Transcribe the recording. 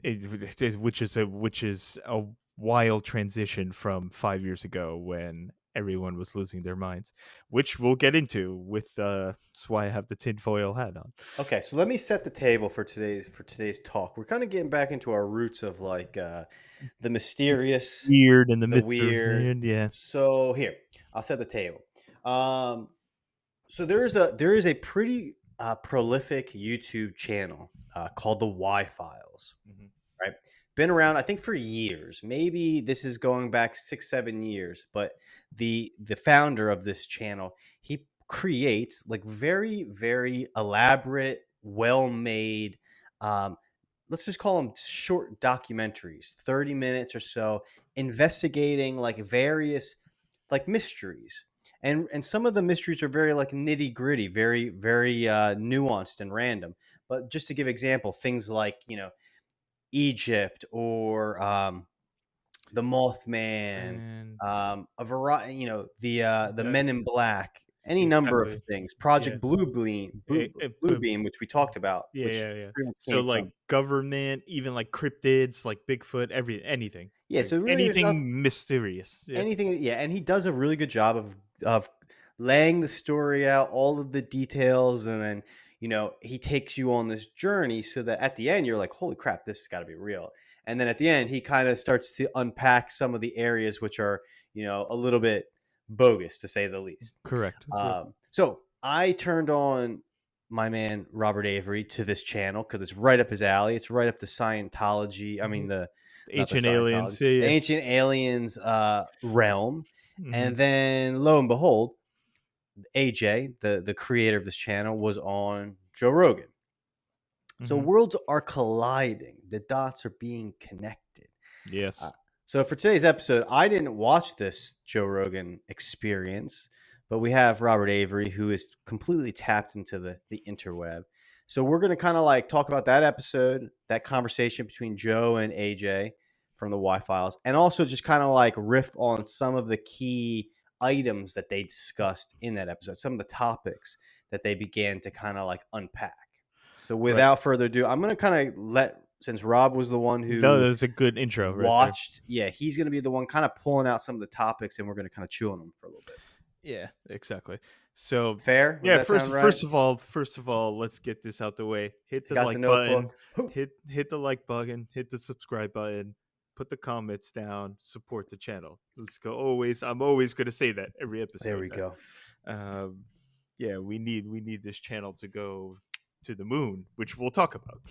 which is a wild transition from 5 years ago when everyone was losing their minds, which we'll get into with. That's why I have the tinfoil hat on. Okay, so let me set the table for today's talk. We're kind of getting back into our roots of like the mysterious, Weird and the the mystery, weird. yeah. So here, I'll set the table. Um, so there is a pretty prolific YouTube channel called the Y Files, Mhm. right? Been around, I think, for years. Maybe this is going back 6, 7 years. But the founder of this channel, he creates like very, very elaborate, well made. Um, let's just call them short documentaries, 30 minutes or so, investigating like various like mysteries. And some of the mysteries are very like nitty gritty, very, very nuanced and random. But just to give example, things like Egypt or the Mothman, And a variety, the yeah, Men in Black, any number of exactly. things. Yeah. Project Blue Beam, Blue But Beam, which we talked about, yeah, which yeah, yeah. pretty much So came like from. government, even like cryptids, like Bigfoot, anything, Yeah, like so really, there's not anything mysterious. Yeah. anything. Yeah, and he does a really good job of laying the story out, all of the details, and then he takes you on this journey so that at the end you're like, holy crap, this has got to be real. And then at the end, he kind of starts to unpack some of the areas which are a little bit bogus to say the least. Correct. Correct. So I turned on my man Robert Avery to this channel because it's right up his alley. It's right up the Scientology. I mean, Mhm. the not the Ancient Scientology, aliens. Yeah, the yeah. ancient aliens realm. Hmm. And then lo and behold, AJ, the creator of this channel, was on Joe Rogan. So Hmm. worlds are colliding. The dots are being connected. Uh, Yes. so for today's episode, I didn't watch this Joe Rogan Experience, but we have Robert Avery, who is completely tapped into the interweb. So we're going to kind of like talk about that episode, that conversation between Joe and AJ from the Y Files, and also just kind of like riff on some of the key items that they discussed in that episode, some of the topics that they began to kind of like unpack. So Right. without further ado, I'm going to kind of since Rob was the one No, who that's a good intro right there. watched, yeah, he's going to be the one kind of pulling out some of the topics, and we're going to kind of chew on them for a little bit. Yeah, exactly. So Fair? Does yeah, that sound right? first of all, let's get this out the way. Hit He's the got the like button, notebook. Whew. hit the like button, hit the subscribe button, put the comments down, support the channel. Let's go. I'm always gonna say that every There episode. we go. Um, yeah, we need this channel to go to the moon, which we'll talk about.